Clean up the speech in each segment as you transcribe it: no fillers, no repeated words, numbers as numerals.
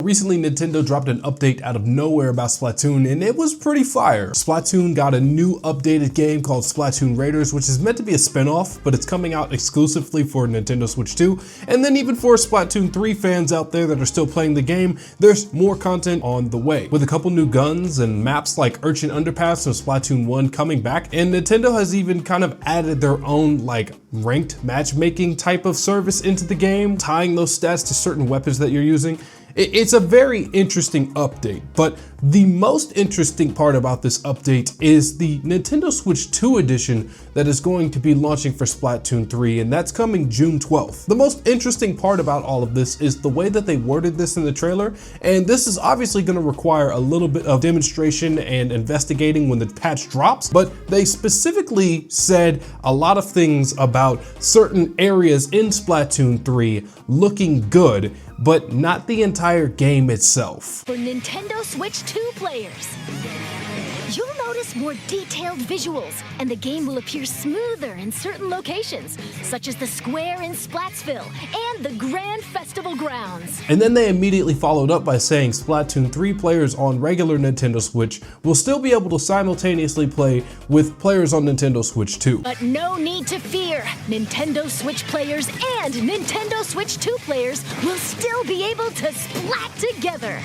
Recently, Nintendo dropped an update out of nowhere about Splatoon, and it was pretty fire. Splatoon got a new updated game called Splatoon Raiders, which is meant to be a spin-off, but it's coming out exclusively for Nintendo Switch 2. And then even for Splatoon 3 fans out there that are still playing the game, there's more content on the way, with a couple new guns and maps like Urchin Underpass from Splatoon 1 coming back. And Nintendo has even kind of added their own like ranked matchmaking type of service into the game, tying those stats to certain weapons that you're using. It's a very interesting update, but the most interesting part about this update is the Nintendo Switch 2 edition that is going to be launching for Splatoon 3, and that's coming June 12th. The most interesting part about all of this is the way that they worded this in the trailer, and this is obviously going to require a little bit of demonstration and investigating when the patch drops, but they specifically said a lot of things about certain areas in Splatoon 3 looking good, but not the entire game itself. For Nintendo Switch 2 players, you'll notice more detailed visuals, and the game will appear smoother in certain locations, such as the square in Splatsville and the Grand Festival grounds. And then they immediately followed up by saying Splatoon 3 players on regular Nintendo Switch will still be able to simultaneously play with players on Nintendo Switch 2. But no need to fear, Nintendo Switch players and Nintendo Switch 2 players will still be able to splat together.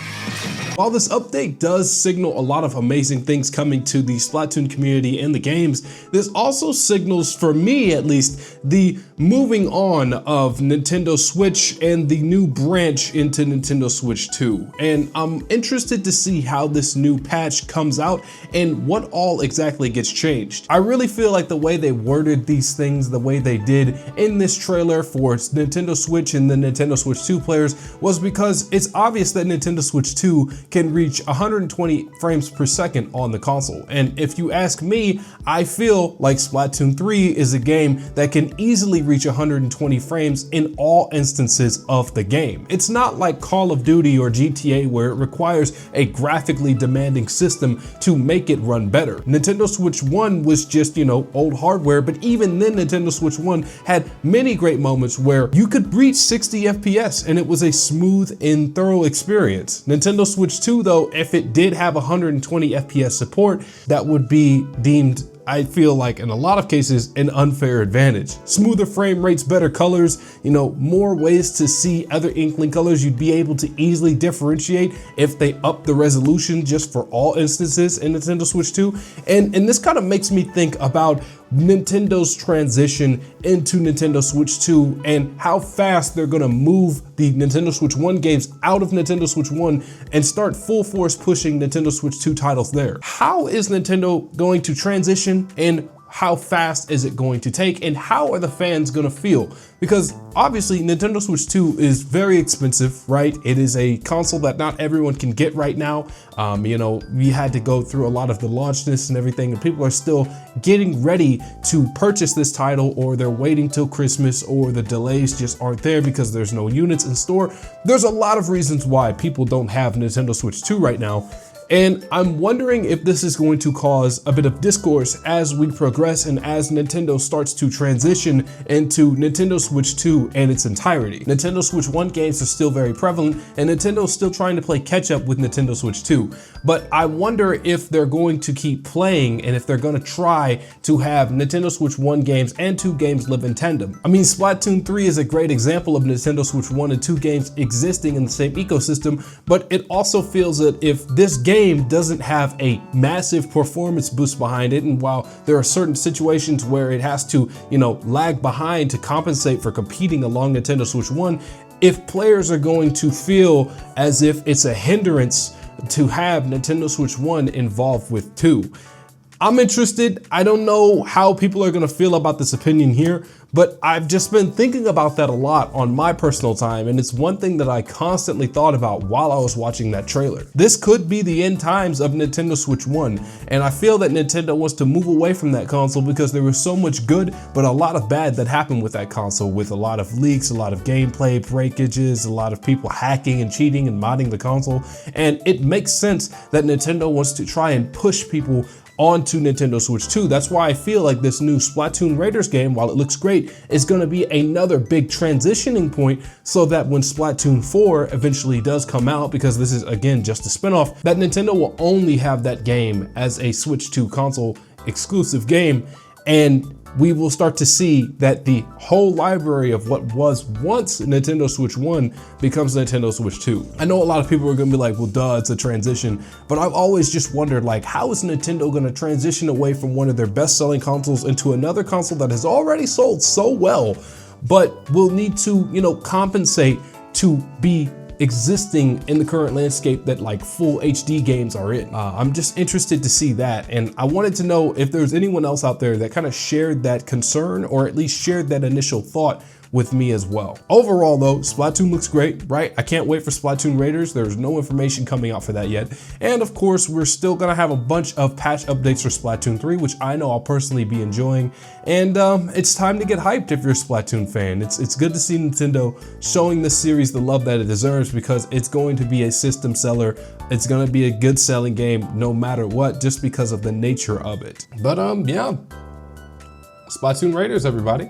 While this update does signal a lot of amazing things coming to the Splatoon community and the games, this also signals, for me at least, the moving on of Nintendo Switch and the new branch into Nintendo Switch 2. And I'm interested to see how this new patch comes out and what all exactly gets changed. I really feel like the way they worded these things, the way they did in this trailer for Nintendo Switch and the Nintendo Switch 2 players, was because it's obvious that Nintendo Switch 2 can reach 120 frames per second on the console. And if you ask me, I feel like Splatoon 3 is a game that can easily reach 120 frames in all instances of the game. It's not like Call of Duty or GTA where it requires a graphically demanding system to make it run better. Nintendo Switch 1 was just, old hardware, but even then Nintendo Switch 1 had many great moments where you could reach 60 FPS and it was a smooth and thorough experience. Nintendo Switch 2 though, if it did have 120 FPS support, that would be deemed, I feel like in a lot of cases, an unfair advantage. Smoother frame rates, better colors, more ways to see other Inkling colors. You'd be able to easily differentiate if they up the resolution just for all instances in Nintendo Switch 2. And this kind of makes me think about Nintendo's transition into Nintendo Switch 2 and how fast they're gonna move the Nintendo Switch 1 games out of Nintendo Switch 1 and start full force pushing Nintendo Switch 2 titles there. How is Nintendo going to transition, and how fast is it going to take, and how are the fans gonna feel? Because obviously Nintendo Switch 2 is very expensive, right? It is a console that not everyone can get right now. We had to go through a lot of the launchness and everything, and people are still getting ready to purchase this title, or they're waiting till Christmas, or the delays just aren't there because there's no units in store. There's a lot of reasons why people don't have Nintendo Switch 2 right now. And I'm wondering if this is going to cause a bit of discourse as we progress and as Nintendo starts to transition into Nintendo Switch 2 in its entirety. Nintendo Switch 1 games are still very prevalent, and Nintendo's still trying to play catch up with Nintendo Switch 2. But I wonder if they're going to keep playing and if they're going to try to have Nintendo Switch 1 games and 2 games live in tandem. I mean, Splatoon 3 is a great example of Nintendo Switch 1 and 2 games existing in the same ecosystem, but it also feels that if this game doesn't have a massive performance boost behind it, and while there are certain situations where it has to, lag behind to compensate for competing along Nintendo Switch 1, if players are going to feel as if it's a hindrance to have Nintendo Switch 1 involved with 2. I'm interested. I don't know how people are going to feel about this opinion here, but I've just been thinking about that a lot on my personal time, and it's one thing that I constantly thought about while I was watching that trailer. This could be the end times of Nintendo Switch 1, and I feel that Nintendo wants to move away from that console because there was so much good, but a lot of bad that happened with that console, with a lot of leaks, a lot of gameplay breakages, a lot of people hacking and cheating and modding the console, and it makes sense that Nintendo wants to try and push people onto Nintendo Switch 2. That's why I feel like this new Splatoon Raiders game, while it looks great, is gonna be another big transitioning point so that when Splatoon 4 eventually does come out, because this is again just a spinoff, that Nintendo will only have that game as a Switch 2 console exclusive game, and we will start to see that the whole library of what was once Nintendo Switch 1 becomes Nintendo Switch 2. I know a lot of people are gonna be like, well, duh, it's a transition, but I've always just wondered, like, how is Nintendo gonna transition away from one of their best-selling consoles into another console that has already sold so well, but will need to, you know, compensate to be existing in the current landscape that like full HD games are in. I'm just interested to see that, and I wanted to know if there's anyone else out there that kind of shared that concern or at least shared that initial thought with me as well. Overall though, Splatoon looks great, right? I can't wait for Splatoon Raiders. There's no information coming out for that yet. And of course, we're still gonna have a bunch of patch updates for Splatoon 3, which I know I'll personally be enjoying. And it's time to get hyped if you're a Splatoon fan. It's good to see Nintendo showing this series the love that it deserves, because it's going to be a system seller. It's gonna be a good selling game no matter what, just because of the nature of it. But yeah, Splatoon Raiders, everybody.